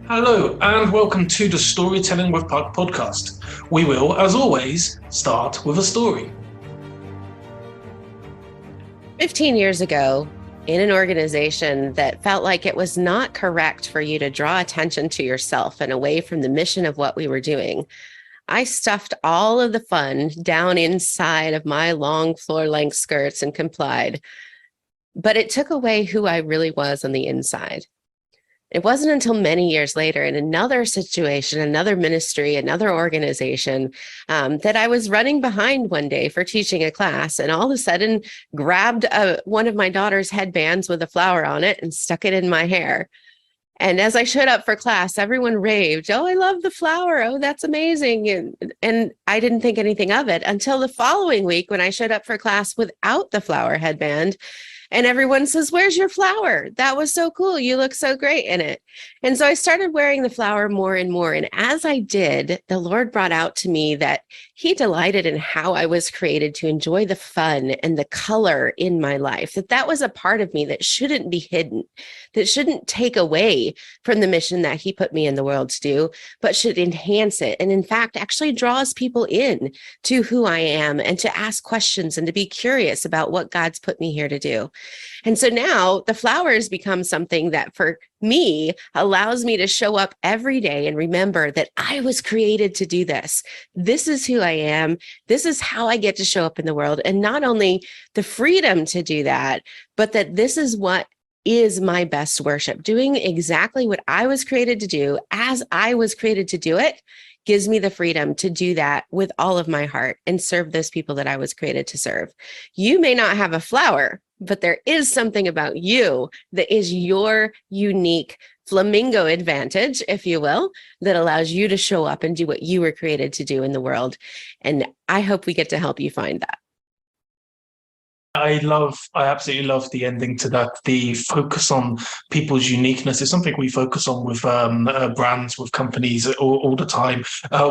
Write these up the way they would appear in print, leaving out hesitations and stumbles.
Hello, and welcome to the Storytelling with Puck podcast. We will, as always, start with a story. 15 years ago, in an organization that felt like it was not correct for you to draw attention to yourself and away from the mission of what we were doing, I stuffed all of the fun down inside of my long floor-length skirts and complied. But it took away who I really was on the inside. It wasn't until many years later in another situation, another ministry, another organization, that I was running behind one day for teaching a class and all of a sudden grabbed one of my daughter's headbands with a flower on it and stuck it in my hair. And as I showed up for class, everyone raved, "Oh, I love the flower. Oh, that's amazing." And I didn't think anything of it until the following week when I showed up for class without the flower headband. And everyone says, "Where's your flower? That was so cool. You look so great in it." And so I started wearing the flower more and more. And as I did, the Lord brought out to me that He delighted in how I was created to enjoy the fun and the color in my life, that was a part of me that shouldn't be hidden, that shouldn't take away from the mission that He put me in the world to do, but should enhance it. And in fact, actually draws people in to who I am and to ask questions and to be curious about what God's put me here to do. And so now the flowers become something that for me allows me to show up every day and remember that I was created to do this. This is who I am. This is how I get to show up in the world. And not only the freedom to do that, but that this is what is my best worship. Doing exactly what I was created to do as I was created to do it gives me the freedom to do that with all of my heart and serve those people that I was created to serve. You may not have a flower, but there is something about you that is your unique Flamingo Advantage, if you will, that allows you to show up and do what you were created to do in the world. And I hope we get to help you find that. I absolutely love the ending to that. The focus on people's uniqueness is something we focus on with brands, with companies all the time.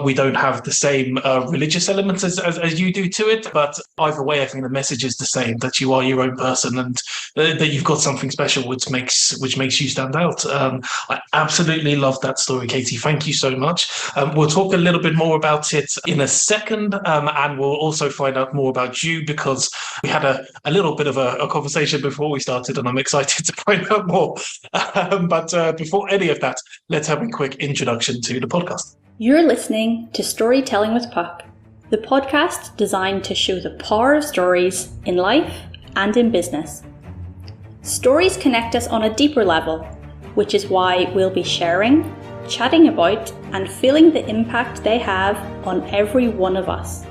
We don't have the same religious elements as you do to it, but either way, I think the message is the same, that you are your own person and that you've got something special which makes you stand out. I absolutely love that story, Katie. Thank you so much. We'll talk a little bit more about it in a second, and we'll also find out more about you because we had a little bit of a conversation before we started, and I'm excited to find out more. But before any of that, let's have a quick introduction to the podcast. You're listening to Storytelling with Puck, the podcast designed to show the power of stories in life and in business. Stories connect us on a deeper level, which is why we'll be sharing, chatting about, and feeling the impact they have on every one of us.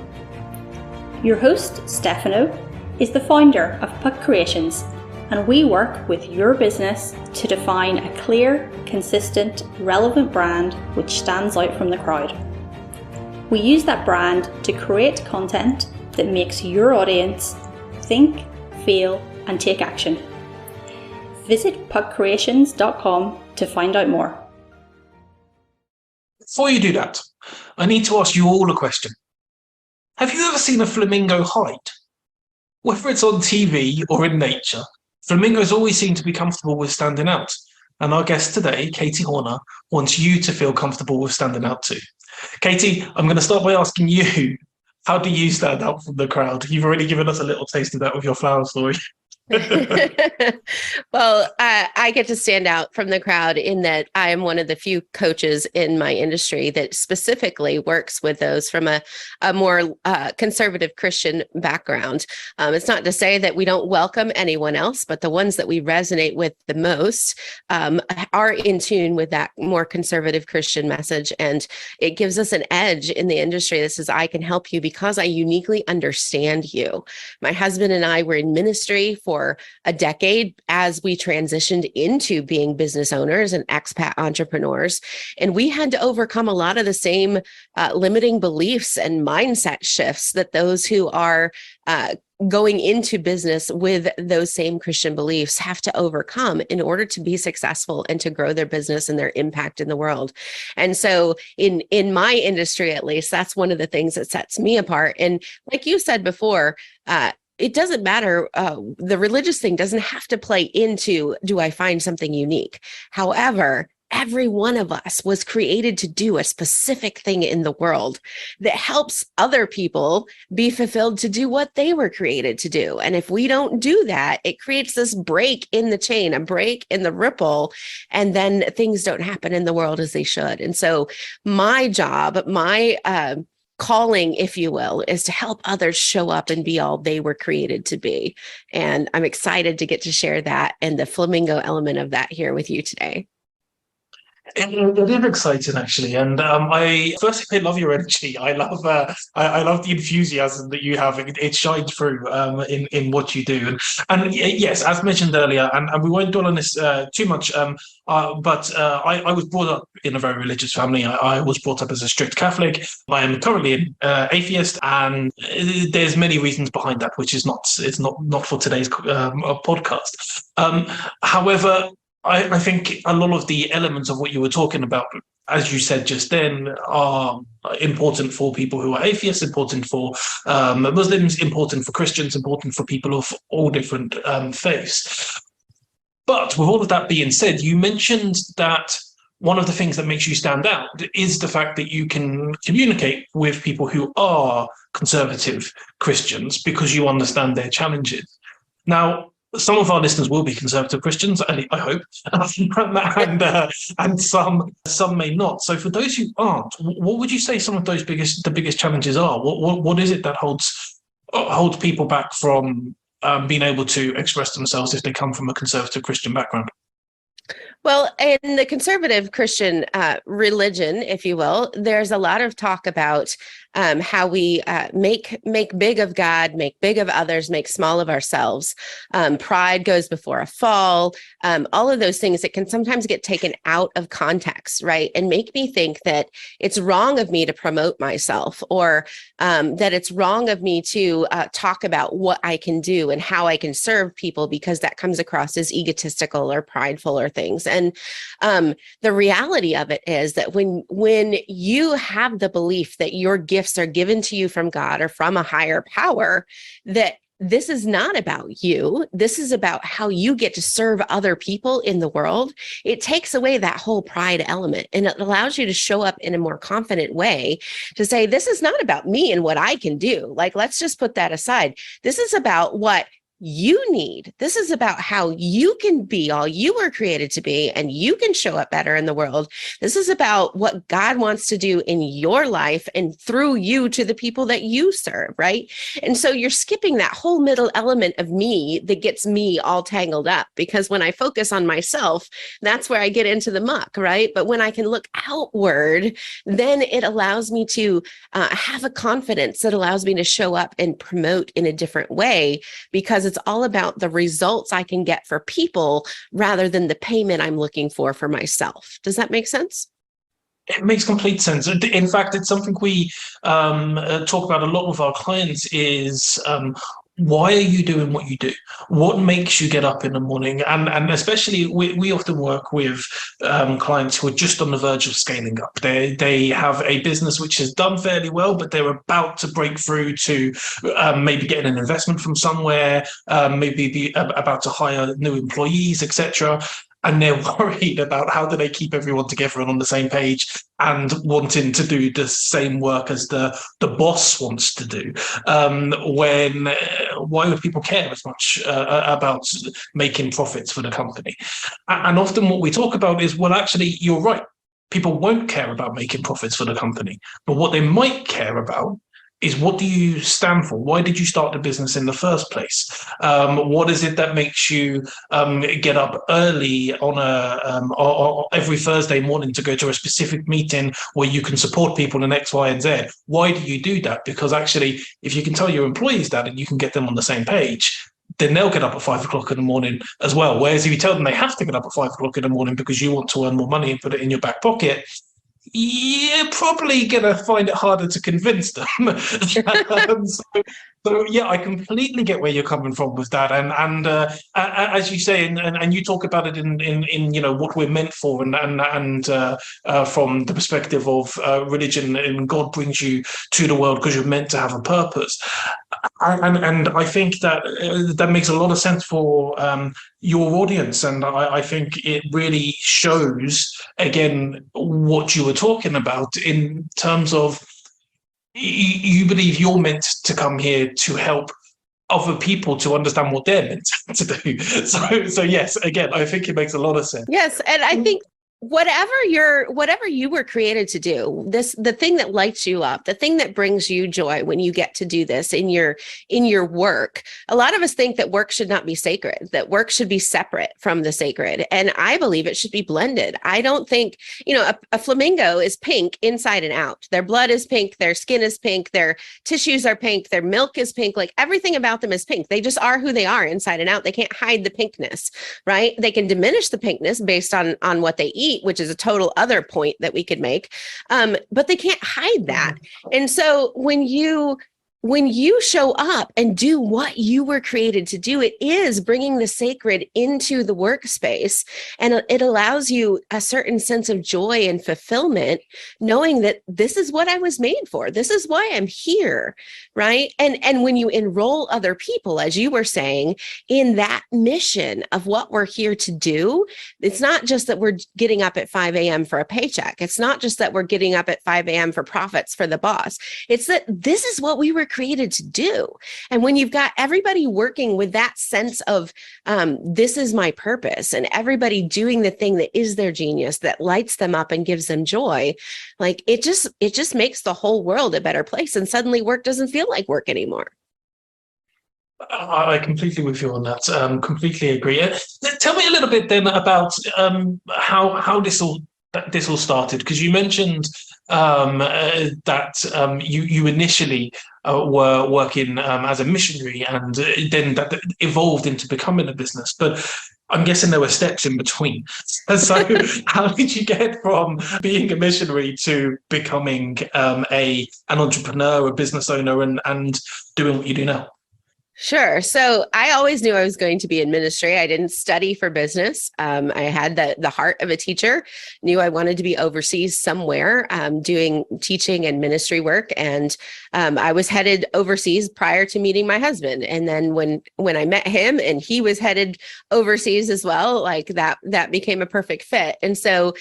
Your host, Stefano, is the founder of Puck Creations, and we work with your business to define a clear, consistent, relevant brand which stands out from the crowd. We use that brand to create content that makes your audience think, feel, and take action. Visit puckcreations.com to find out more. Before you do that, I need to ask you all a question. Have you ever seen a flamingo hide? Whether it's on TV or in nature, flamingos always seem to be comfortable with standing out. And our guest today, Katie Hornor, wants you to feel comfortable with standing out too. Katie, I'm going to start by asking you, how do you stand out from the crowd? You've already given us a little taste of that with your flower story. Well, I get to stand out from the crowd in that I am one of the few coaches in my industry that specifically works with those from a more conservative Christian background. It's not to say that we don't welcome anyone else, but the ones that we resonate with the most are in tune with that more conservative Christian message. And it gives us an edge in the industry that says, I can help you because I uniquely understand you. My husband and I were in ministry for a decade as we transitioned into being business owners and expat entrepreneurs. And we had to overcome a lot of the same limiting beliefs and mindset shifts that those who are going into business with those same Christian beliefs have to overcome in order to be successful and to grow their business and their impact in the world. And so in my industry, at least, that's one of the things that sets me apart. And like you said before, it doesn't matter. The religious thing doesn't have to play into, do I find something unique? However, every one of us was created to do a specific thing in the world that helps other people be fulfilled to do what they were created to do. And if we don't do that, it creates this break in the chain, a break in the ripple, and then things don't happen in the world as they should. And so my job, my calling, if you will, is to help others show up and be all they were created to be. And I'm excited to get to share that and the flamingo element of that here with you today. It is exciting, actually, and I firstly love your energy. I love I love the enthusiasm that you have. It shines through in what you do, and yes, as mentioned earlier, and we won't dwell on this too much. But I was brought up in a very religious family. I was brought up as a strict Catholic. I am currently an atheist, and there's many reasons behind that, which is not for today's podcast. However, I think a lot of the elements of what you were talking about, as you said just then, are important for people who are atheists, important for Muslims, important for Christians, important for people of all different faiths. But with all of that being said, you mentioned that one of the things that makes you stand out is the fact that you can communicate with people who are conservative Christians because you understand their challenges. Now, some of our listeners will be conservative Christians, I hope, and some may not. So, for those who aren't, what would you say some of the biggest challenges are? What is it that holds people back from being able to express themselves if they come from a conservative Christian background? Well, in the conservative Christian religion, if you will, there's a lot of talk about how we make big of God, make big of others, make small of ourselves. Pride goes before a fall. All of those things that can sometimes get taken out of context, right? And make me think that it's wrong of me to promote myself, or that it's wrong of me to talk about what I can do and how I can serve people, because that comes across as egotistical or prideful or things. And the reality of it is that when you have the belief that your gifts are given to you from God or from a higher power, that this is not about you. This is about how you get to serve other people in the world. It takes away that whole pride element, and it allows you to show up in a more confident way to say, this is not about me and what I can do. Like, let's just put that aside. This is about what you need. This is about how you can be all you were created to be, and you can show up better in the world. This is about what God wants to do in your life and through you to the people that you serve, right? And so you're skipping that whole middle element of me that gets me all tangled up, because when I focus on myself, that's where I get into the muck, right? But when I can look outward, then it allows me to have a confidence that allows me to show up and promote in a different way, because it's all about the results I can get for people rather than the payment I'm looking for myself. Does that make sense? It makes complete sense. In fact, it's something we talk about a lot with our clients is why are you doing what you do? What makes you get up in the morning? And especially we often work with clients who are just on the verge of scaling up. They have a business which has done fairly well, but they're about to break through to maybe getting an investment from somewhere, maybe be about to hire new employees, etc. And they're worried about how do they keep everyone together and on the same page and wanting to do the same work as the boss wants to do. Why would people care as much about making profits for the company? And often what we talk about is, well, actually, you're right. People won't care about making profits for the company. But what they might care about is, what do you stand for? Why did you start the business in the first place? What is it that makes you get up early on every Thursday morning to go to a specific meeting where you can support people in X, Y, and Z? Why do you do that? Because actually, if you can tell your employees that and you can get them on the same page, then they'll get up at 5 o'clock in the morning as well. Whereas if you tell them they have to get up at 5 o'clock in the morning because you want to earn more money and put it in your back pocket, you're probably going to find it harder to convince them. So yeah, I completely get where you're coming from with that, and as you say, and you talk about it in what we're meant for, and from the perspective of religion, and God brings you to the world because you're meant to have a purpose. And I think that that makes a lot of sense for your audience, and I think it really shows again what you were talking about in terms of you believe you're meant to come here to help other people to understand what they're meant to do. So yes, again, I think it makes a lot of sense. Yes, and I think whatever you were created to do, the thing that lights you up, the thing that brings you joy when you get to do this in your work. A lot of us think that work should not be sacred, that work should be separate from the sacred, and I believe it should be blended. I don't think, a flamingo is pink inside and out. Their blood is pink, their skin is pink, their tissues are pink, their milk is pink, like everything about them is pink. They just are who they are inside and out. They can't hide the pinkness, right? They can diminish the pinkness based on what they eat, which is a total other point that we could make. But they can't hide that. And so when you show up and do what you were created to do, it is bringing the sacred into the workspace. And it allows you a certain sense of joy and fulfillment, knowing that this is what I was made for. This is why I'm here, right? And when you enroll other people, as you were saying, in that mission of what we're here to do, it's not just that we're getting up at 5 a.m. for a paycheck. It's not just that we're getting up at 5 a.m. for profits for the boss. It's that this is what we were created to do. And when you've got everybody working with that sense of this is my purpose, and everybody doing the thing that is their genius, that lights them up and gives them joy, like it just makes the whole world a better place. And suddenly work doesn't feel like work anymore. I completely with you on that. Completely agree. Tell me a little bit then about how this all started, because you mentioned that you initially were working as a missionary, and then that evolved into becoming a business. But I'm guessing there were steps in between. So how did you get from being a missionary to becoming an entrepreneur, a business owner, and doing what you do now? Sure. So I always knew I was going to be in ministry. I didn't study for business. I had the heart of a teacher, knew I wanted to be overseas somewhere doing teaching and ministry work. And I was headed overseas prior to meeting my husband. And then when I met him and he was headed overseas as well, like that became a perfect fit. And so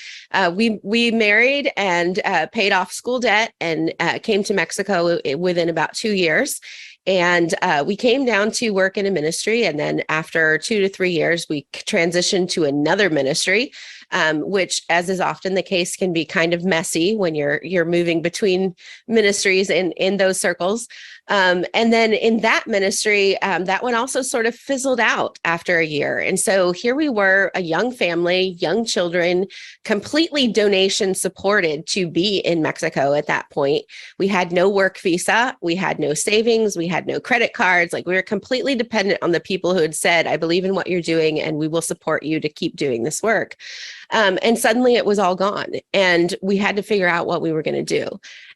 we married and paid off school debt and came to Mexico within about 2 years. And we came down to work in a ministry. And then after 2 to 3 years, we transitioned to another ministry, which, as is often the case, can be kind of messy when you're moving between ministries in those circles. And then in that ministry, that one also sort of fizzled out after a year. And so here we were, a young family, young children, completely donation supported to be in Mexico at that point. We had no work visa. We had no savings. We had no credit cards. Like, we were completely dependent on the people who had said, I believe in what you're doing and we will support you to keep doing this work. And suddenly it was all gone, and we had to figure out what we were going to do.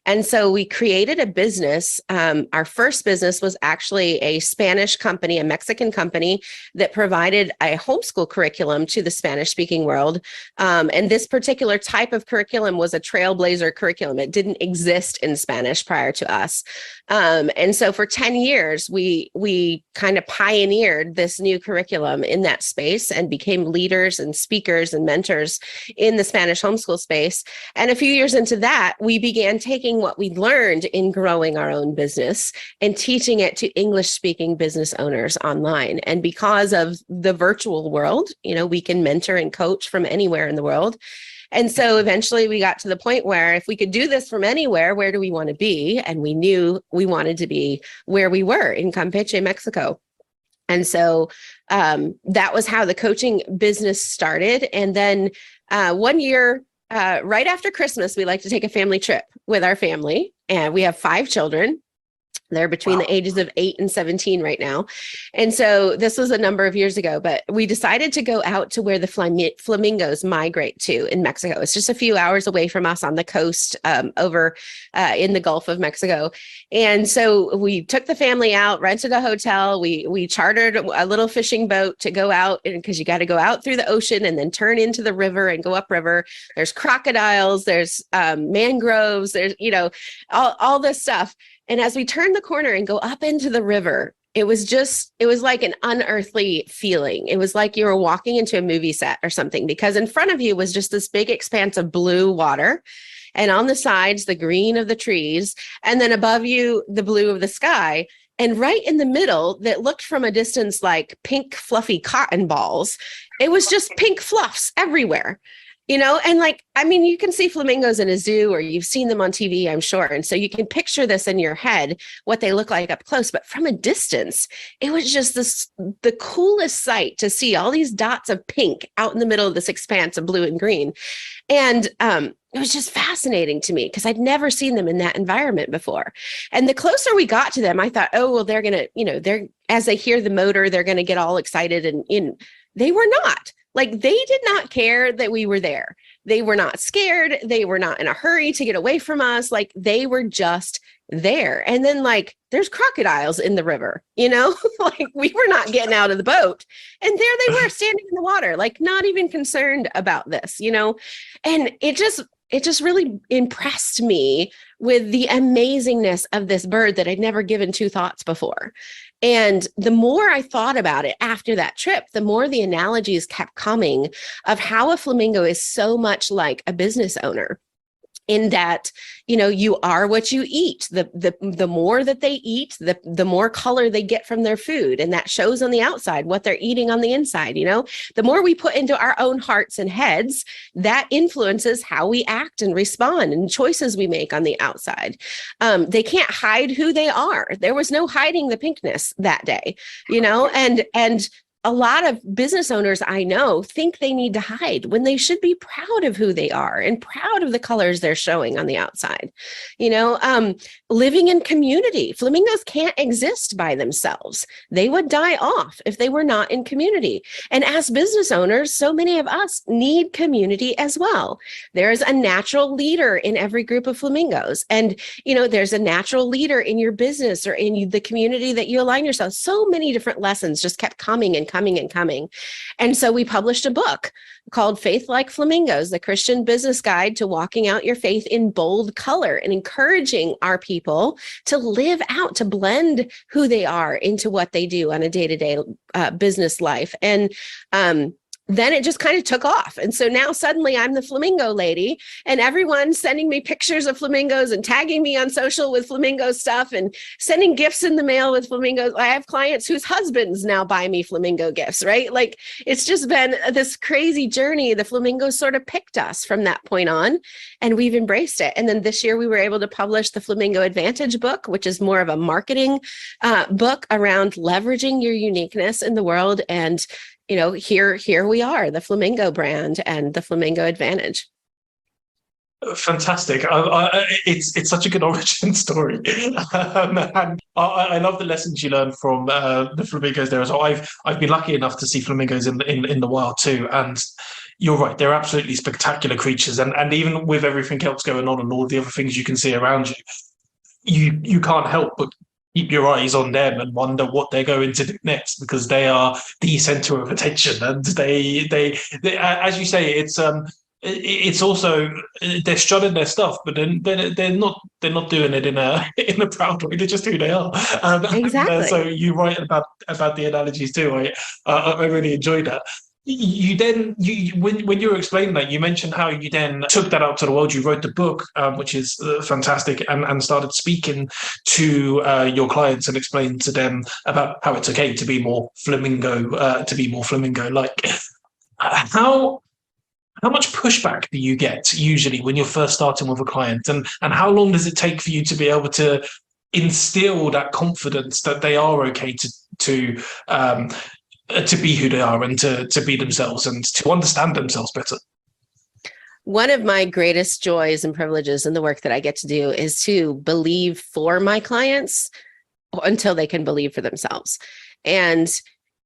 And so we created a business. Our first business was actually a Spanish company, a Mexican company that provided a homeschool curriculum to the Spanish-speaking world. And this particular type of curriculum was a trailblazer curriculum. It didn't exist in Spanish prior to us. And so for 10 years, we kind of pioneered this new curriculum in that space and became leaders and speakers and mentors in the Spanish homeschool space. And a few years into that, we began taking what we learned in growing our own business and teaching it to English-speaking business owners online. And because of the virtual world, we can mentor and coach from anywhere in the world. And so eventually we got to the point where if we could do this from anywhere, where do we want to be? And we knew we wanted to be where we were in Campeche, Mexico. And so that was how the coaching business started. And then 1 year, right after Christmas, we like to take a family trip with our family. And we have 5 children. They're between the ages of 8 and 17 right now. And so this was a number of years ago, but we decided to go out to where the flamingos migrate to in Mexico. It's just a few hours away from us on the coast over in the Gulf of Mexico. And so we took the family out, rented a hotel. We chartered a little fishing boat to go out, because you got to go out through the ocean and then turn into the river and go upriver. There's crocodiles, there's mangroves, there's, all this stuff. And as we turned the corner and go up into the river, it was like an unearthly feeling. It was like you were walking into a movie set or something, because in front of you was just this big expanse of blue water. And on the sides, the green of the trees, and then above you, the blue of the sky. And right in the middle, that looked from a distance like pink, fluffy cotton balls, it was just pink fluffs everywhere. And like, I mean, you can see flamingos in a zoo, or you've seen them on TV, I'm sure. And so you can picture this in your head, what they look like up close. But from a distance, it was just the coolest sight to see all these dots of pink out in the middle of this expanse of blue and green. And it was just fascinating to me because I'd never seen them in that environment before. And the closer we got to them, I thought, oh, well, they're going to, as they hear the motor, they're going to get all excited. And they were not. Like, they did not care that we were there. They were not scared. They were not in a hurry to get away from us. Like, they were just there. And then, like, there's crocodiles in the river, like, we were not getting out of the boat. And there they were standing in the water, like, not even concerned about this, and it just really impressed me with the amazingness of this bird that I'd never given two thoughts before. And the more I thought about it after that trip, the more the analogies kept coming of how a flamingo is so much like a business owner, in that, you are what you eat. The more that they eat, the more color they get from their food. And that shows on the outside what they're eating on the inside. The more we put into our own hearts and heads, that influences how we act and respond and choices we make on the outside. They can't hide who they are. There was no hiding the pinkness that day, and a lot of business owners I know think they need to hide when they should be proud of who they are and proud of the colors they're showing on the outside. Living in community, flamingos can't exist by themselves. They would die off if they were not in community. And as business owners, so many of us need community as well. There's a natural leader in every group of flamingos. And, there's a natural leader in your business or in the community that you align yourself. So many different lessons just kept coming and coming and coming. And so we published a book called Faith Like Flamingos, the Christian Business Guide to Walking Out Your Faith in Bold Color, and encouraging our people to live out, to blend who they are into what they do on a day-to-day business life. And then it just kind of took off. And so now suddenly I'm the flamingo lady, and everyone's sending me pictures of flamingos and tagging me on social with flamingo stuff and sending gifts in the mail with flamingos. I have clients whose husbands now buy me flamingo gifts, right? Like, it's just been this crazy journey. The flamingos sort of picked us from that point on, and we've embraced it. And then this year we were able to publish the Flamingo Advantage book, which is more of a marketing book around leveraging your uniqueness in the world. And here we are, the Flamingo brand and the Flamingo Advantage. Fantastic. It's such a good origin story. And I love the lessons you learned from the flamingos there as well. I've been lucky enough to see flamingos in the wild too. And you're right, they're absolutely spectacular creatures. And even with everything else going on and all the other things you can see around you, you can't help but keep your eyes on them and wonder what they're going to do next, because they are the center of attention. And they as you say, it's also, they're strutting their stuff, but then they're not doing it in a proud way. They're just who they are. Exactly. So you're right about the analogies too. I really enjoyed that. When you were explaining that, you mentioned how you then took that out to the world. You wrote the book, which is fantastic, and started speaking to your clients and explained to them about how it's okay to be more flamingo, like. How much pushback do you get usually when you're first starting with a client, and how long does it take for you to be able to instill that confidence that they are okay to be who they are and to be themselves and to understand themselves better? One of my greatest joys and privileges in the work that I get to do is to believe for my clients until they can believe for themselves. And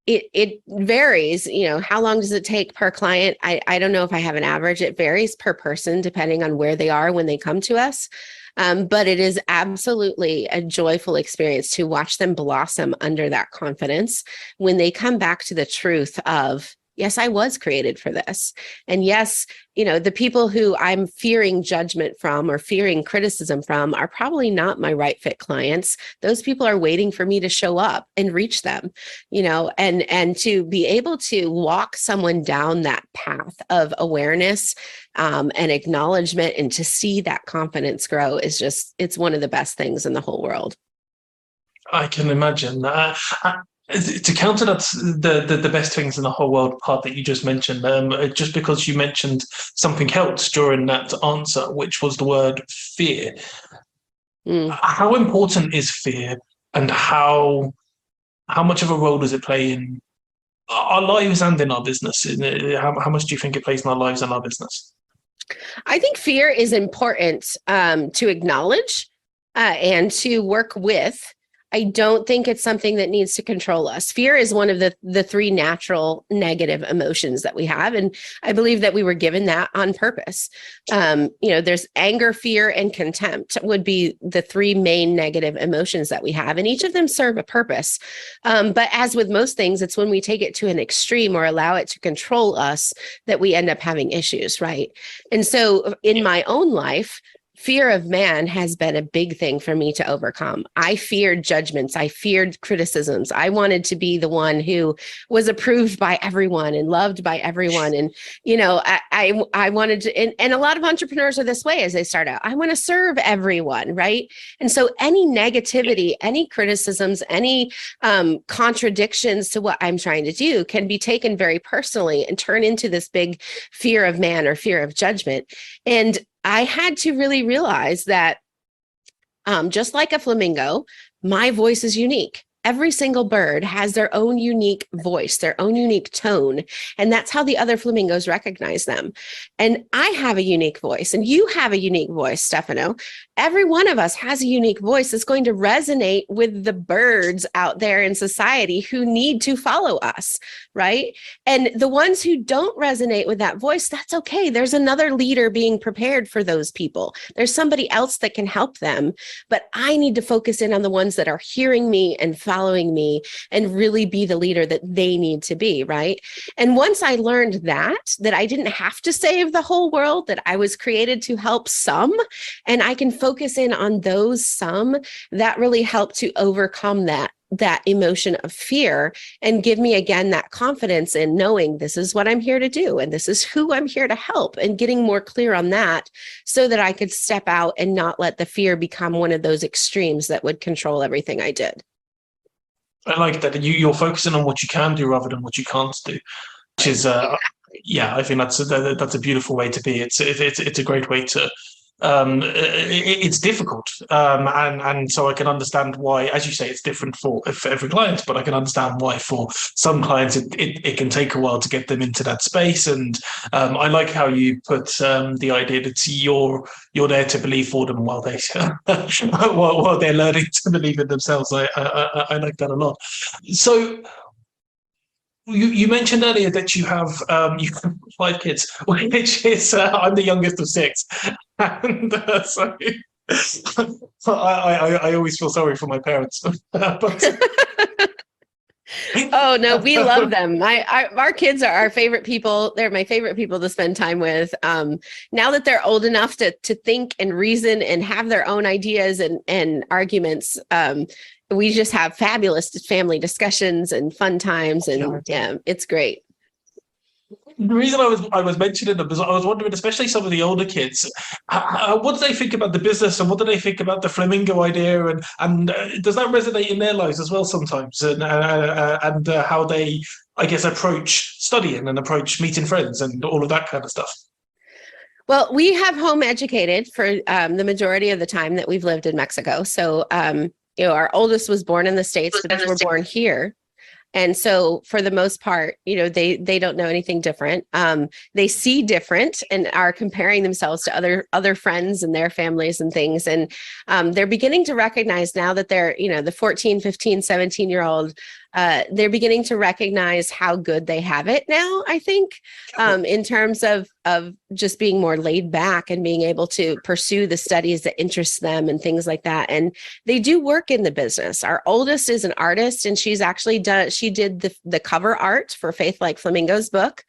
it varies, how long does it take per client? I don't know if I have an average. It varies per person depending on where they are when they come to us. But it is absolutely a joyful experience to watch them blossom under that confidence when they come back to the truth of yes, I was created for this. And yes, the people who I'm fearing judgment from or fearing criticism from are probably not my right fit clients. Those people are waiting for me to show up and reach them, and to be able to walk someone down that path of awareness and acknowledgement, and to see that confidence grow is it's one of the best things in the whole world. I can imagine. To counter that, the best things in the whole world part that you just mentioned, just because you mentioned something else during that answer, which was the word fear. How important is fear, and how much of a role does it play in our lives and in our business? How much do you think it plays in our lives and our business? I think fear is important to acknowledge and to work with. I don't think it's something that needs to control us. Fear is one of the three natural negative emotions that we have. And I believe that we were given that on purpose. There's anger, fear, and contempt would be the three main negative emotions that we have. And each of them serve a purpose. But as with most things, it's when we take it to an extreme or allow it to control us that we end up having issues, right? And so in my own life, fear of man has been a big thing for me to overcome. I feared judgments. I feared criticisms. I wanted to be the one who was approved by everyone and loved by everyone. And, I wanted to, and a lot of entrepreneurs are this way as they start out. I want to serve everyone, right? And so any negativity, any criticisms, any contradictions to what I'm trying to do can be taken very personally and turn into this big fear of man or fear of judgment. And I had to really realize that just like a flamingo, my voice is unique. Every single bird has their own unique voice, their own unique tone. And that's how the other flamingos recognize them. And I have a unique voice, and you have a unique voice, Stefano. Every one of us has a unique voice that's going to resonate with the birds out there in society who need to follow us, right? And the ones who don't resonate with that voice, that's okay. There's another leader being prepared for those people. There's somebody else that can help them. But I need to focus in on the ones that are hearing me and following me and really be the leader that they need to be, right? And once I learned that I didn't have to save the whole world, that I was created to help some, and I can focus in on those some, that really helped to overcome that emotion of fear and give me again that confidence in knowing this is what I'm here to do and this is who I'm here to help, and getting more clear on that so that I could step out and not let the fear become one of those extremes that would control everything I did. I like that you're focusing on what you can do rather than what you can't do, which is I think that's a beautiful way to be. It's a great way to. It's difficult, and so I can understand why, as you say, it's different for every client. But I can understand why for some clients it can take a while to get them into that space. And I like how you put the idea that you're there to believe for them while they while they're learning to believe in themselves. I like that a lot. So. You mentioned earlier that you have 5 kids, which is I'm the youngest of 6, and so I always feel sorry for my parents. But oh no, we love them. Our kids are our favorite people. They're my favorite people to spend time with. Now that they're old enough to think and reason and have their own ideas and arguments, we just have fabulous family discussions and fun times, and yeah, it's great. The reason I was mentioning them is I was wondering, especially some of the older kids, what do they think about the business, and what do they think about the flamingo idea, and does that resonate in their lives as well sometimes, and how they, I guess, approach studying and approach meeting friends and all of that kind of stuff. Well, we have home educated for the majority of the time that we've lived in Mexico. So, our oldest was born in the States, but they were born here. And so for the most part, they don't know anything different. They see different and are comparing themselves to other friends and their families and things. And they're beginning to recognize now that they're, the 14, 15, 17-year-old they're beginning to recognize how good they have it now, I think, in terms of just being more laid back and being able to pursue the studies that interest them and things like that. And they do work in the business. Our oldest is an artist, and she did the cover art for Faith Like Flamingo's book.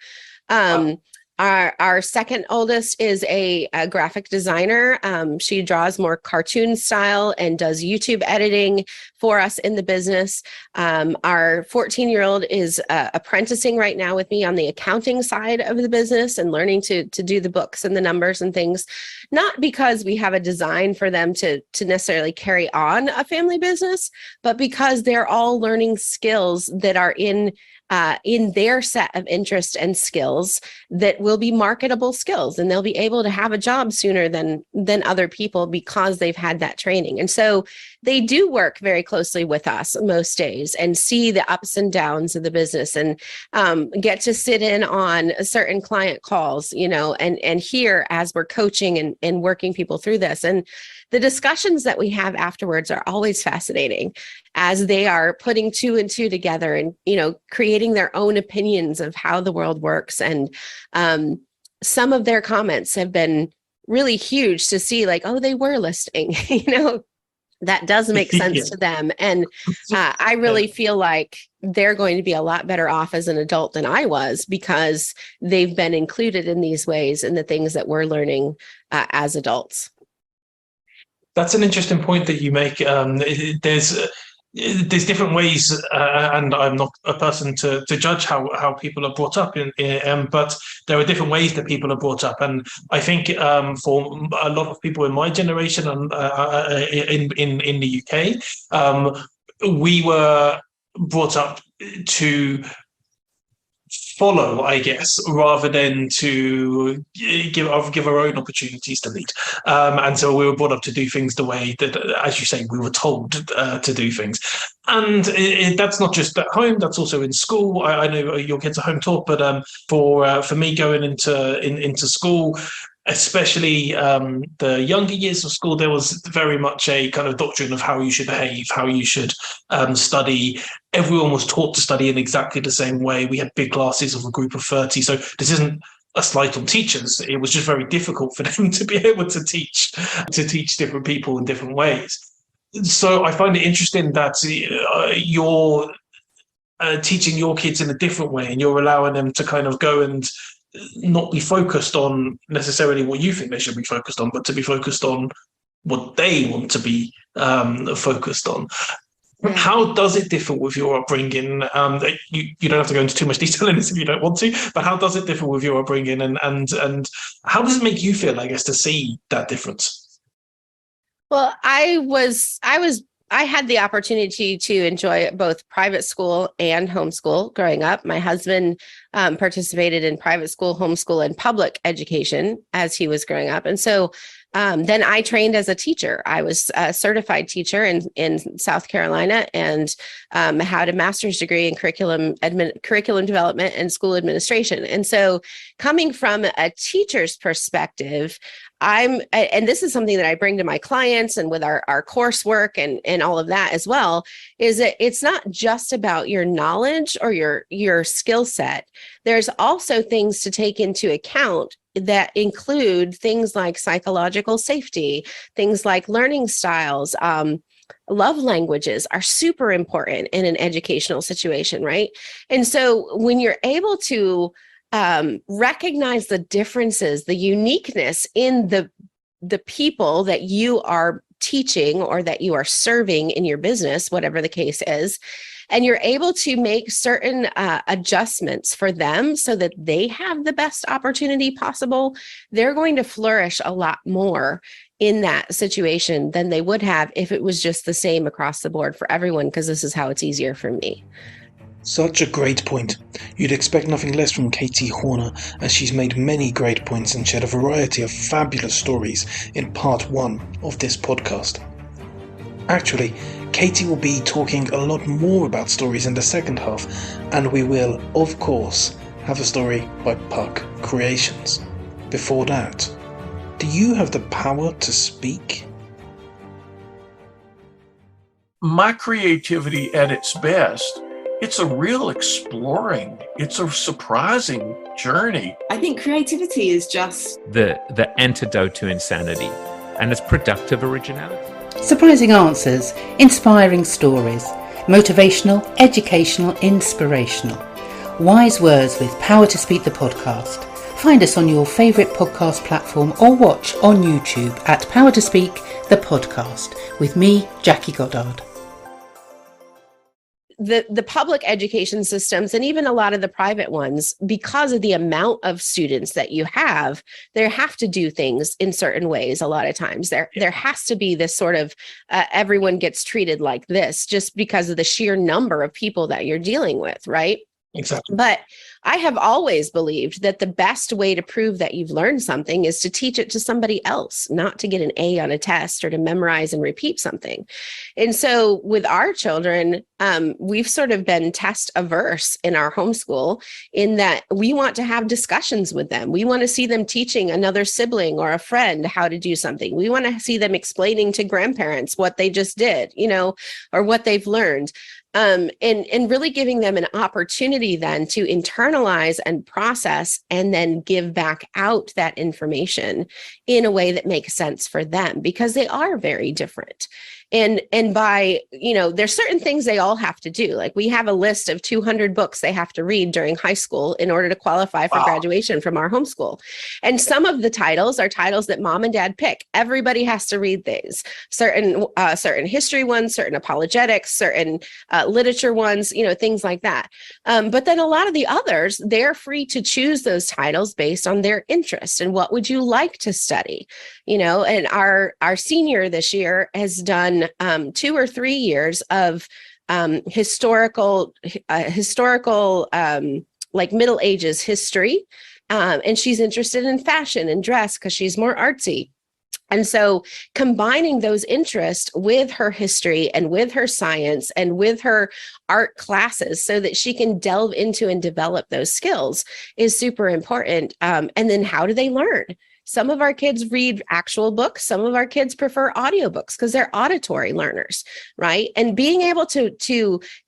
Our second oldest is a graphic designer. She draws more cartoon style and does YouTube editing for us in the business. Our 14-year-old is apprenticing right now with me on the accounting side of the business and learning to do the books and the numbers and things, not because we have a design for them to necessarily carry on a family business, but because they're all learning skills that are in their set of interest and skills that will be marketable skills, and they'll be able to have a job sooner than other people because they've had that training. And so they do work very closely with us most days and see the ups and downs of the business, and get to sit in on certain client calls, and hear as we're coaching and working people through this. And the discussions that we have afterwards are always fascinating as they are putting two and two together and, creating their own opinions of how the world works. And some of their comments have been really huge to see, like, oh, they were listening, that does make sense to them. And I really feel like they're going to be a lot better off as an adult than I was, because they've been included in these ways and the things that we're learning as adults. That's an interesting point that you make. There's different ways, and I'm not a person to judge how people are brought up, but there are different ways that people are brought up. And I think for a lot of people in my generation and in the UK, we were brought up to follow, I guess, rather than to give our own opportunities to lead. And so we were brought up to do things the way that, as you say, we were told to do things. And that's not just at home, that's also in school. I know your kids are home taught, but for me going into school, especially the younger years of school, there was very much a kind of doctrine of how you should behave, how you should study. Everyone was taught to study in exactly the same way. We had big classes of a group of 30. So this isn't a slight on teachers. It was just very difficult for them to be able to teach different people in different ways. So I find it interesting that you're teaching your kids in a different way, and you're allowing them to kind of go and not be focused on necessarily what you think they should be focused on, but to be focused on what they want to be focused on. Right. How does it differ with your upbringing? You don't have to go into too much detail in this if you don't want to, but how does it differ with your upbringing, and how does it make you feel, I guess, to see that difference? Well, I had the opportunity to enjoy both private school and homeschool growing up. My husband participated in private school, homeschool, and public education as he was growing up. And so then I trained as a teacher. I was a certified teacher in South Carolina, and had a master's degree in curriculum development and school administration. And so coming from a teacher's perspective, and this is something that I bring to my clients and with our coursework and all of that as well, is that it's not just about your knowledge or your skill set. There's also things to take into account that include things like psychological safety, things like learning styles. Love languages are super important in an educational situation, right? And so when you're able to recognize the differences, the uniqueness in the people that you are teaching or that you are serving in your business, whatever the case is, and you're able to make certain adjustments for them so that they have the best opportunity possible, they're going to flourish a lot more in that situation than they would have if it was just the same across the board for everyone, because this is how it's easier for me. Such a great point. You'd expect nothing less from Katie Hornor, as she's made many great points and shared a variety of fabulous stories in part 1 of this podcast. Actually, Katie will be talking a lot more about stories in the second half, and we will, of course, have a story by Puck Creations. Before that, do you have the power to speak? My creativity at its best It's a real exploring. It's a surprising journey. I think creativity is just the antidote to insanity, and it's productive originality. Surprising answers, inspiring stories, motivational, educational, inspirational. Wise words with Power to Speak the podcast. Find us on your favourite podcast platform or watch on YouTube at Power to Speak the podcast with me, Jackie Goddard. The public education systems and even a lot of the private ones, because of the amount of students that you have, they have to do things in certain ways. A lot of times there has to be this sort of everyone gets treated like this just because of the sheer number of people that you're dealing with, right? Exactly. But I have always believed that the best way to prove that you've learned something is to teach it to somebody else, not to get an A on a test or to memorize and repeat something. And so with our children, we've sort of been test averse in our homeschool in that we want to have discussions with them. We want to see them teaching another sibling or a friend how to do something. We want to see them explaining to grandparents what they just did, or what they've learned. And really giving them an opportunity then to internalize and process and then give back out that information in a way that makes sense for them, because they are very different. And by, there's certain things they all have to do. Like we have a list of 200 books they have to read during high school in order to qualify for graduation from our homeschool. And some of the titles are titles that mom and dad pick. Everybody has to read these. Certain history ones, certain apologetics, certain literature ones, things like that. But then a lot of the others, they're free to choose those titles based on their interest and what would you like to study, and our senior this year has done 2 or 3 years of historical like Middle Ages history. And she's interested in fashion and dress because she's more artsy. And so combining those interests with her history and with her science and with her art classes so that she can delve into and develop those skills is super important. And then how do they learn? Some of our kids read actual books. Some of our kids prefer audiobooks because they're auditory learners, right? And being able to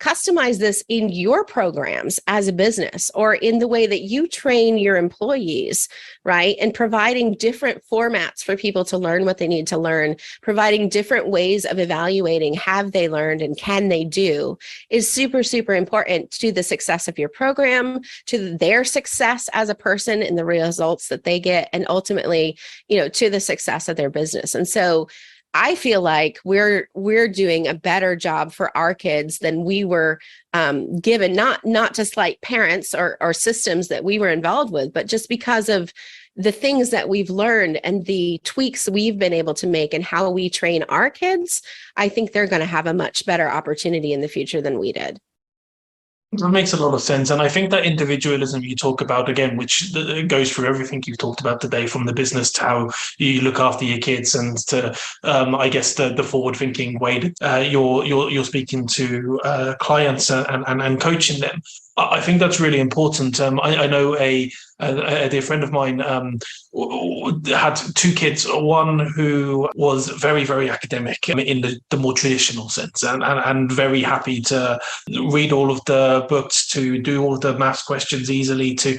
customize this in your programs as a business or in the way that you train your employees, right? And providing different formats for people to learn what they need to learn, providing different ways of evaluating have they learned and can they do is super, super important to the success of your program, to their success as a person and the results that they get, and ultimately, to the success of their business. And so I feel like we're doing a better job for our kids than we were given, not to slight parents or systems that we were involved with, but just because of the things that we've learned and the tweaks we've been able to make and how we train our kids. I think they're going to have a much better opportunity in the future than we did. That makes a lot of sense. And I think that individualism you talk about, again, which goes through everything you've talked about today, from the business to how you look after your kids and to, I guess, the forward-thinking way that you're speaking to clients and coaching them. I think that's really important. I know a dear friend of mine had 2 kids, one who was very, very academic in the more traditional sense and very happy to read all of the books, to do all of the maths questions easily, to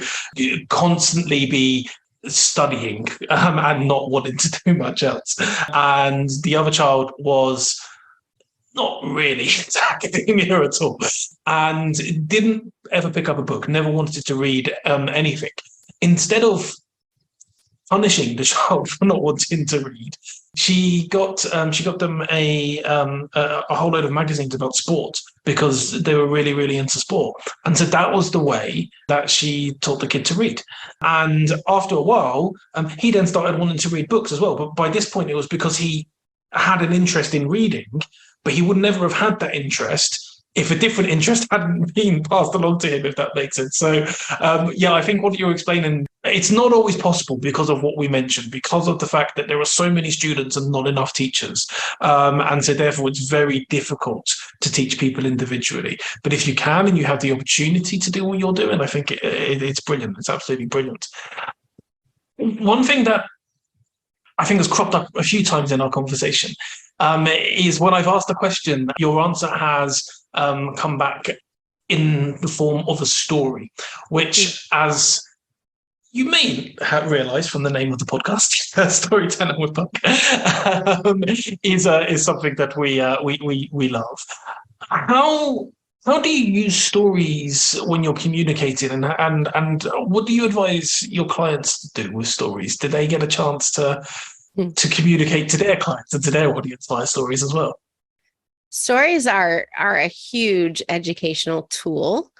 constantly be studying and not wanting to do much else. And the other child was not really into academia at all, and didn't ever pick up a book, never wanted to read anything. Instead of punishing the child for not wanting to read, she got them a whole load of magazines about sport because they were really, really into sport. And so that was the way that she taught the kid to read. And after a while, he then started wanting to read books as well. But by this point, it was because he had an interest in reading, but he would never have had that interest if a different interest hadn't been passed along to him, if that makes sense. So, I think what you're explaining, it's not always possible because of what we mentioned, because of the fact that there are so many students and not enough teachers. And so therefore, it's very difficult to teach people individually. But if you can and you have the opportunity to do what you're doing, I think it's brilliant. It's absolutely brilliant. One thing that I think has cropped up a few times in our conversation is when I've asked a question, your answer has come back in the form of a story, which, as you may have realised from the name of the podcast, storytelling with Puck, is something that we love. How do you use stories when you're communicating, and what do you advise your clients to do with stories? Do they get a chance to communicate to their clients and to their audience via stories as well? Stories are a huge educational tool.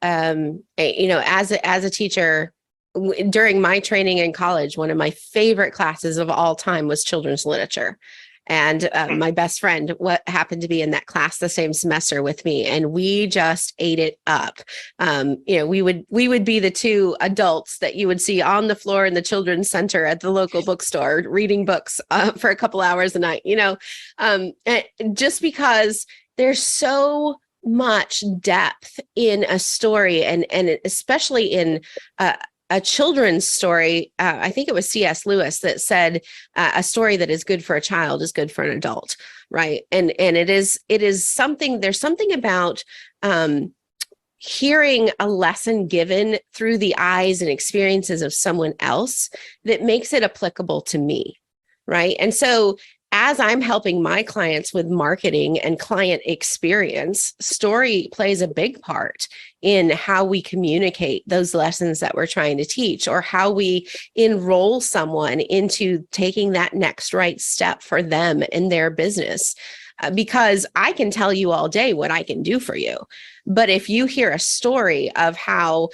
As a teacher, during my training in college, one of my favorite classes of all time was children's literature. And my best friend happened to be in that class the same semester with me, and we just ate it up. We would be the two adults that you would see on the floor in the children's center at the local bookstore reading books for a couple hours a night. Just because there's so much depth in a story, and especially in a children's story. I think it was C.S. Lewis that said a story that is good for a child is good for an adult, right? And it is something. There's something about hearing a lesson given through the eyes and experiences of someone else that makes it applicable to me, right? And so, as I'm helping my clients with marketing and client experience, story plays a big part in how we communicate those lessons that we're trying to teach, or how we enroll someone into taking that next right step for them in their business. Because I can tell you all day what I can do for you, but if you hear a story of how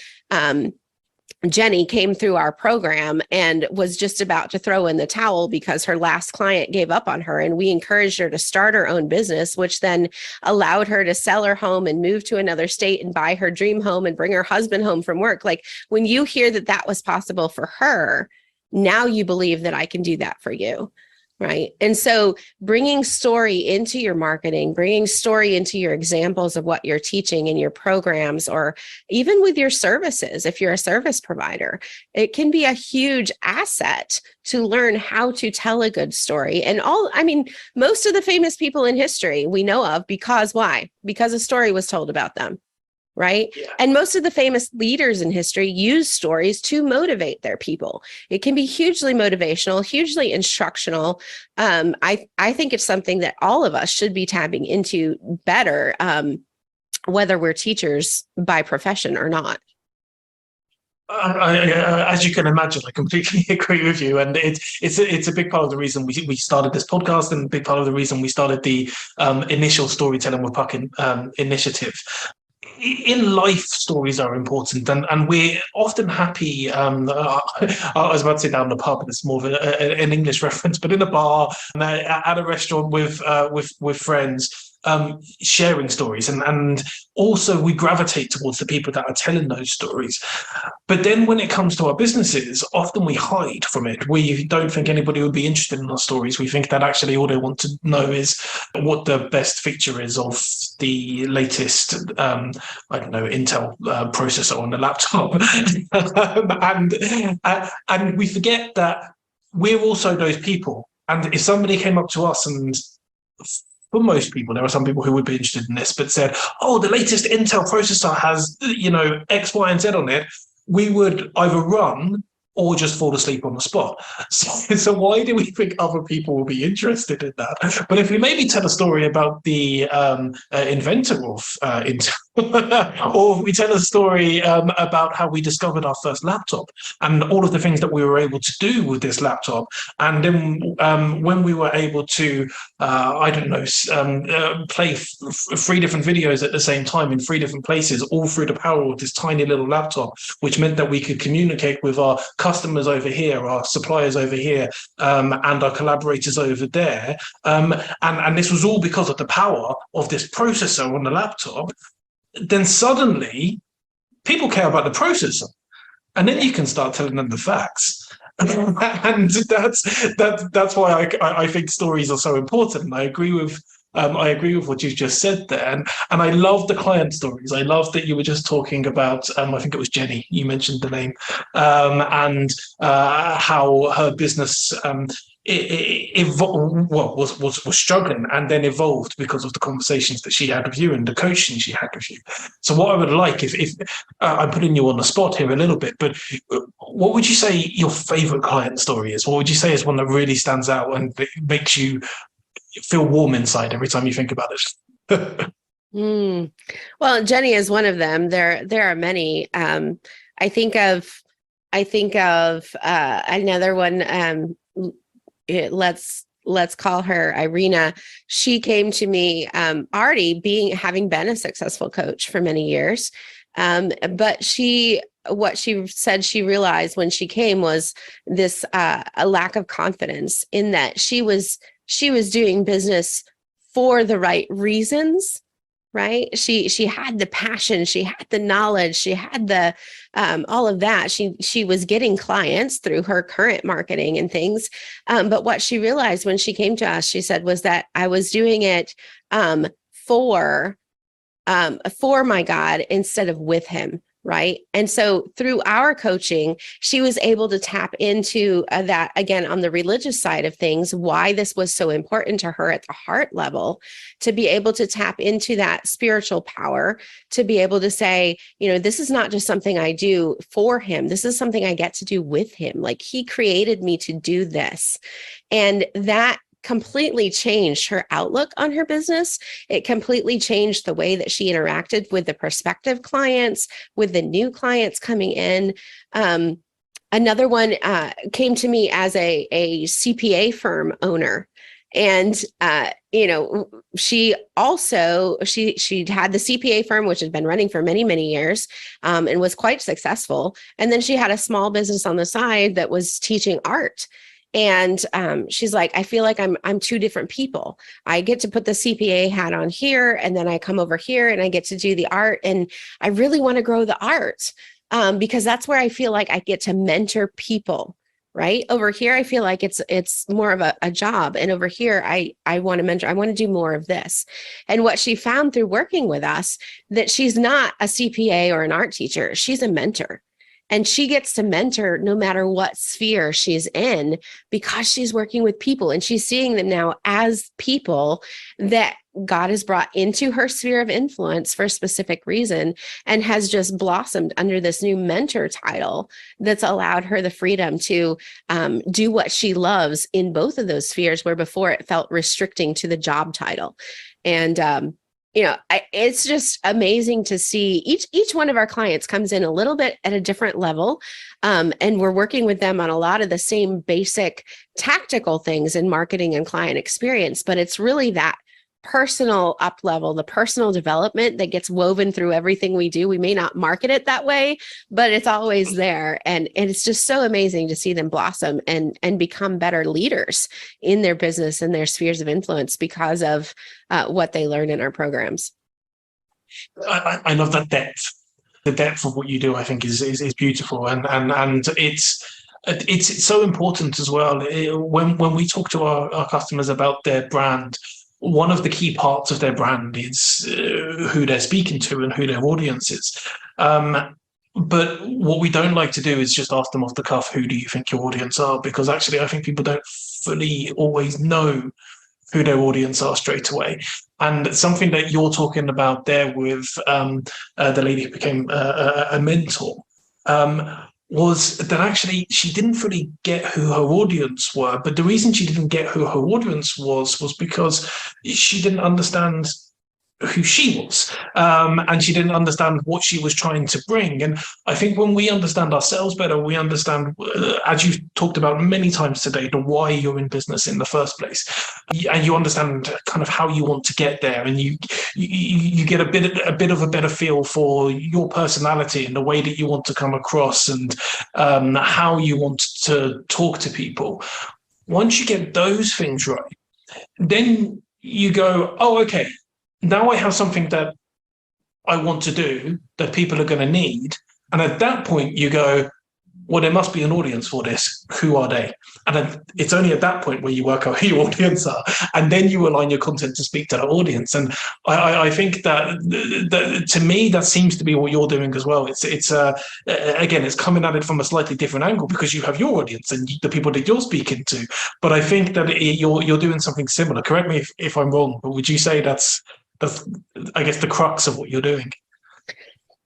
Jenny came through our program and was just about to throw in the towel because her last client gave up on her, and we encouraged her to start her own business, which then allowed her to sell her home and move to another state and buy her dream home and bring her husband home from work. Like, when you hear that was possible for her, now you believe that I can do that for you. Right. And so bringing story into your marketing, bringing story into your examples of what you're teaching in your programs, or even with your services, if you're a service provider, it can be a huge asset to learn how to tell a good story. And most of the famous people in history we know of because why? Because a story was told about them. Right. Yeah. And most of the famous leaders in history use stories to motivate their people. It can be hugely motivational, hugely instructional. I think it's something that all of us should be tapping into better, whether we're teachers by profession or not. As you can imagine, I completely agree with you, and it's a big part of the reason we started this podcast, and a big part of the reason we started the initial Storytelling with Puck initiative. In life, stories are important, and we're often happy. I was about to say down the pub, and it's more of an English reference, but in a bar, at a restaurant with friends, sharing stories, and also we gravitate towards the people that are telling those stories. But then when it comes to our businesses, often we hide from it. We don't think anybody would be interested in our stories. We think that actually all they want to know is what the best feature is of the latest, Intel processor on the laptop. And we forget that we're also those people. And if somebody came up to us, and for most people, there are some people who would be interested in this, but said, oh, the latest Intel processor has, X, Y, and Z on it, we would either run or just fall asleep on the spot. So why do we think other people will be interested in that? But if we maybe tell a story about the inventor of Intel, or we tell a story about how we discovered our first laptop and all of the things that we were able to do with this laptop, and then when we were able to, play 3 different videos at the same time in 3 different places, all through the power of this tiny little laptop, which meant that we could communicate with our customers over here, our suppliers over here, and our collaborators over there. And this was all because of the power of this processor on the laptop. Then suddenly people care about the processor, and then you can start telling them the facts. And that's why I think stories are so important. And I agree with what you just said there, and I love the client stories. I love that you were just talking about, I think it was Jenny, you mentioned the name, and how her business was struggling and then evolved because of the conversations that she had with you and the coaching she had with you. So what I would like, if I'm putting you on the spot here a little bit, but what would you say your favorite client story is? What would you say is one that really stands out and makes you feel warm inside every time you think about it? Well, Jenny is one of them. There are many. I think of another one. Let's call her Irina. She came to me already having been a successful coach for many years. But what she said she realized when she came was this a lack of confidence in that she was doing business for the right reasons. Right. She had the passion, she had the knowledge, she had the all of that. She was getting clients through her current marketing and things. But what she realized when she came to us, she said, was that I was doing it for my God instead of with him. Right. And so through our coaching, she was able to tap into that again on the religious side of things, why this was so important to her at the heart level, to be able to tap into that spiritual power, to be able to say, this is not just something I do for him. This is something I get to do with him. Like he created me to do this. And that completely changed her outlook on her business. It completely changed the way that she interacted with the prospective clients, with the new clients coming in. Another one came to me as a CPA firm owner. And, she had the CPA firm, which had been running for many, many years and was quite successful. And then she had a small business on the side that was teaching art. And she's like, I feel like I'm two different people. I get to put the CPA hat on here, and then I come over here and I get to do the art. And I really want to grow the art because that's where I feel like I get to mentor people. Right over here, I feel like it's more of a job. And over here, I want to mentor. I want to do more of this. And what she found through working with us, that she's not a CPA or an art teacher. She's a mentor. And she gets to mentor no matter what sphere she's in because she's working with people and she's seeing them now as people that God has brought into her sphere of influence for a specific reason and has just blossomed under this new mentor title that's allowed her the freedom to do what she loves in both of those spheres, where before it felt restricting to the job title. And it's just amazing to see each one of our clients comes in a little bit at a different level. And we're working with them on a lot of the same basic tactical things in marketing and client experience. But it's really that personal up level, the personal development that gets woven through everything we do. We may not market it that way, but it's always there. And it's just so amazing to see them blossom and become better leaders in their business and their spheres of influence because of what they learn in our programs. I love that depth. The depth of what you do, I think, is beautiful. And it's so important as well. When we talk to our customers about their brand, one of the key parts of their brand is who they're speaking to and who their audience is. But what we don't like to do is just ask them off the cuff, who do you think your audience are? Because actually, I think people don't fully always know who their audience are straight away. And something that you're talking about there with the lady who became a mentor, was that actually she didn't fully get who her audience were. But the reason she didn't get who her audience was because she didn't understand who she was, and she didn't understand what she was trying to bring. And I think when we understand ourselves better, we understand, as you've talked about many times today, the why you're in business in the first place, and you understand kind of how you want to get there, and you get a bit of a better feel for your personality and the way that you want to come across, and how you want to talk to people. Once you get those things right, then you go, oh, okay, now I have something that I want to do that people are going to need. And at that point you go, well, there must be an audience for this. Who are they? And then it's only at that point where you work out who your audience are, and then you align your content to speak to that audience. And I think that to me, that seems to be what you're doing as well. It's again, it's coming at it from a slightly different angle because you have your audience and the people that you're speaking to. But I think that you're doing something similar. Correct me if I'm wrong, but would you say that's I guess the crux of what you're doing?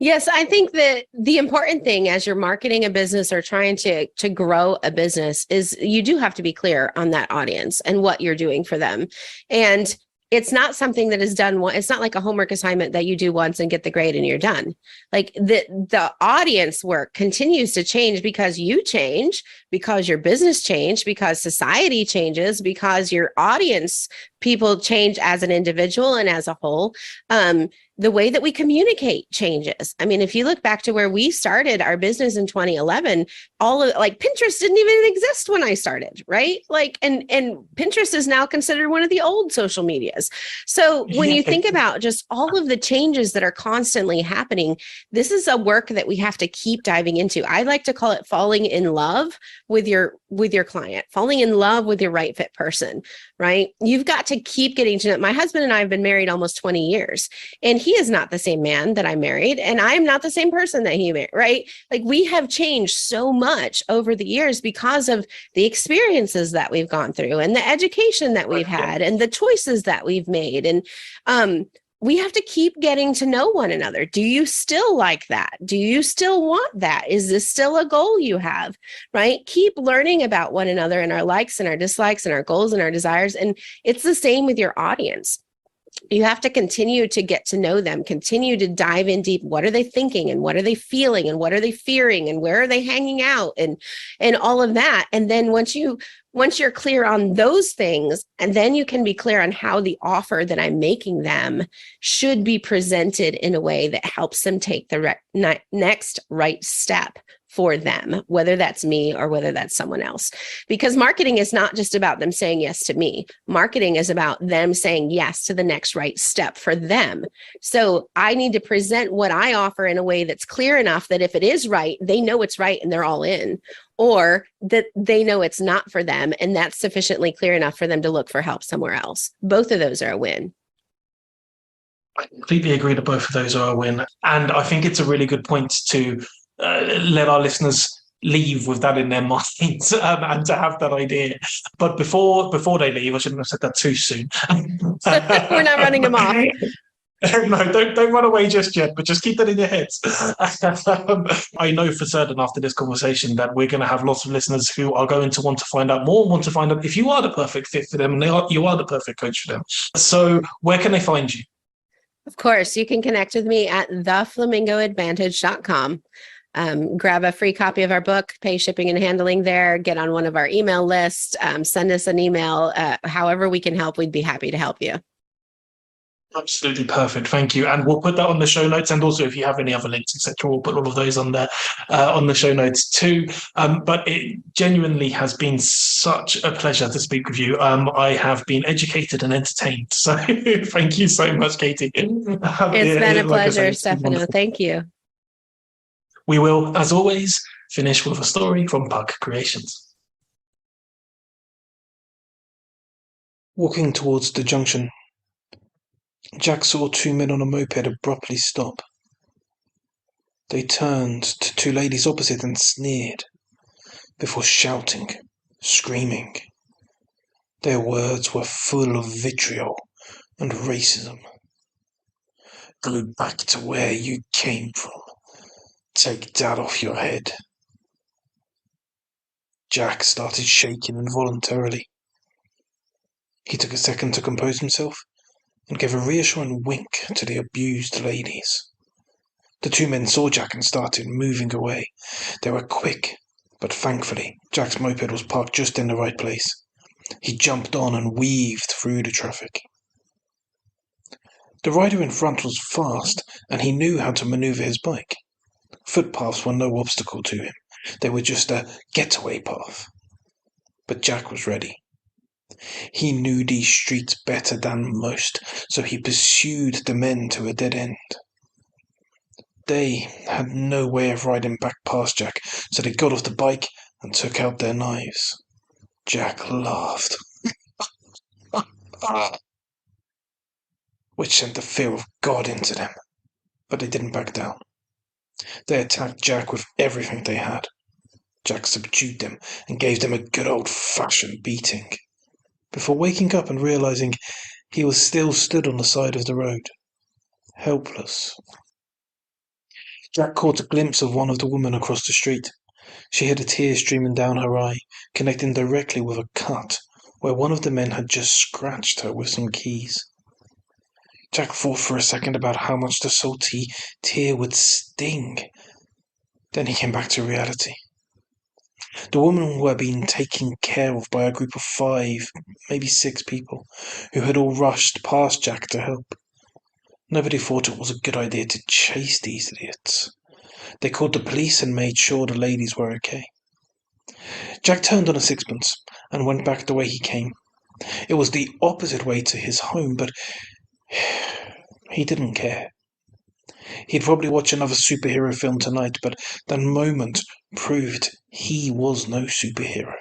Yes, I think that the important thing as you're marketing a business or trying to grow a business is you do have to be clear on that audience and what you're doing for them. And it's not something that is done. It's not like a homework assignment that you do once and get the grade and you're done. Like the audience work continues to change because you change, because your business changed, because society changes, because your audience people change as an individual and as a whole. The way that we communicate changes. I mean, if you look back to where we started our business in 2011, all of like Pinterest didn't even exist when I started, right? Like, and Pinterest is now considered one of the old social medias. So when you think about just all of the changes that are constantly happening, this is a work that we have to keep diving into. I like to call it falling in love with your client, falling in love with your right fit person, right? You've got to keep getting to know. My husband and I have been married almost 20 years, and he is not the same man that I married, and I'm not the same person that he married, right? Like we have changed so much over the years because of the experiences that we've gone through and the education that we've had and the choices that we've made. And we have to keep getting to know one another. Do you still like that? Do you still want that? Is this still a goal you have, right? Keep learning about one another and our likes and our dislikes and our goals and our desires. And it's the same with your audience. You have to continue to get to know them, continue to dive in deep. What are they thinking and what are they feeling and what are they fearing and where are they hanging out and all of that. And then once you're clear on those things, and then you can be clear on how the offer that I'm making them should be presented in a way that helps them take the next right step for them, whether that's me or whether that's someone else. Because marketing is not just about them saying yes to me. Marketing is about them saying yes to the next right step for them. So I need to present what I offer in a way that's clear enough that if it is right, they know it's right and they're all in, or that they know it's not for them and that's sufficiently clear enough for them to look for help somewhere else. Both of those are a win. I completely agree that both of those are a win. And I think it's a really good point to let our listeners leave with that in their minds and to have that idea. But before they leave, I shouldn't have said that too soon. We're not running them off. No, don't run away just yet, but just keep that in your heads. I know for certain after this conversation that we're going to have lots of listeners who are going to want to find out more, want to find out if you are the perfect fit for them and you are the perfect coach for them. So where can they find you? Of course, you can connect with me at theflamingoadvantage.com. Grab a free copy of our book, pay shipping and handling there, get on one of our email lists, send us an email. However we can help, we'd be happy to help you. Absolutely perfect. Thank you. And we'll put that on the show notes. And also if you have any other links, etc., we'll put all of those on there on the show notes too. But it genuinely has been such a pleasure to speak with you. I have been educated and entertained. So thank you so much, Katie. It's been a pleasure, Stefano. Thank you. We will, as always, finish with a story from Pug Creations. Walking towards the junction, Jack saw two men on a moped abruptly stop. They turned to two ladies opposite and sneered, before shouting, screaming. Their words were full of vitriol and racism. Go back to where you came from. Take that off your head. Jack started shaking involuntarily. He took a second to compose himself and gave a reassuring wink to the abused ladies. The two men saw Jack and started moving away. They were quick, but thankfully Jack's moped was parked just in the right place. He jumped on and weaved through the traffic. The rider in front was fast, and he knew how to maneuver his bike. Footpaths were no obstacle to him. They were just a getaway path. But Jack was ready. He knew these streets better than most, so he pursued the men to a dead end. they had no way of riding back past Jack, so they got off the bike and took out their knives. Jack laughed, which sent the fear of God into them. But they didn't back down. They attacked Jack with everything they had. Jack subdued them and gave them a good old-fashioned beating, before waking up and realizing he was still stood on the side of the road, helpless. Jack caught a glimpse of one of the women across the street. She had a tear streaming down her eye, connecting directly with a cut where one of the men had just scratched her with some keys. Jack thought for a second about how much the salty tear would sting. Then he came back to reality. The women were being taken care of by a group of 5, maybe 6 people, who had all rushed past Jack to help. Nobody thought it was a good idea to chase these idiots. They called the police and made sure the ladies were okay. Jack turned on a sixpence and went back the way he came. It was the opposite way to his home, but he didn't care. He'd probably watch another superhero film tonight, but that moment proved he was no superhero.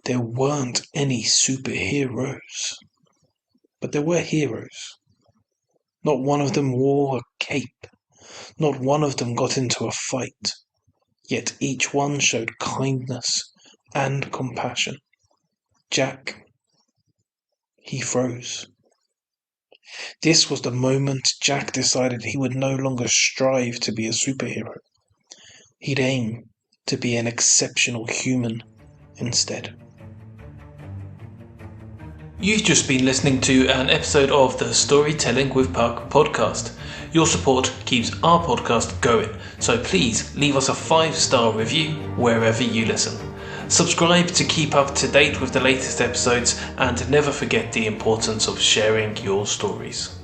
There weren't any superheroes. But there were heroes. Not one of them wore a cape. Not one of them got into a fight. Yet each one showed kindness and compassion. Jack, he froze. This was the moment Jack decided he would no longer strive to be a superhero. He'd aim to be an exceptional human instead. You've just been listening to an episode of the Storytelling with Puck podcast. Your support keeps our podcast going, so please leave us a 5-star review wherever you listen. Subscribe to keep up to date with the latest episodes, and never forget the importance of sharing your stories.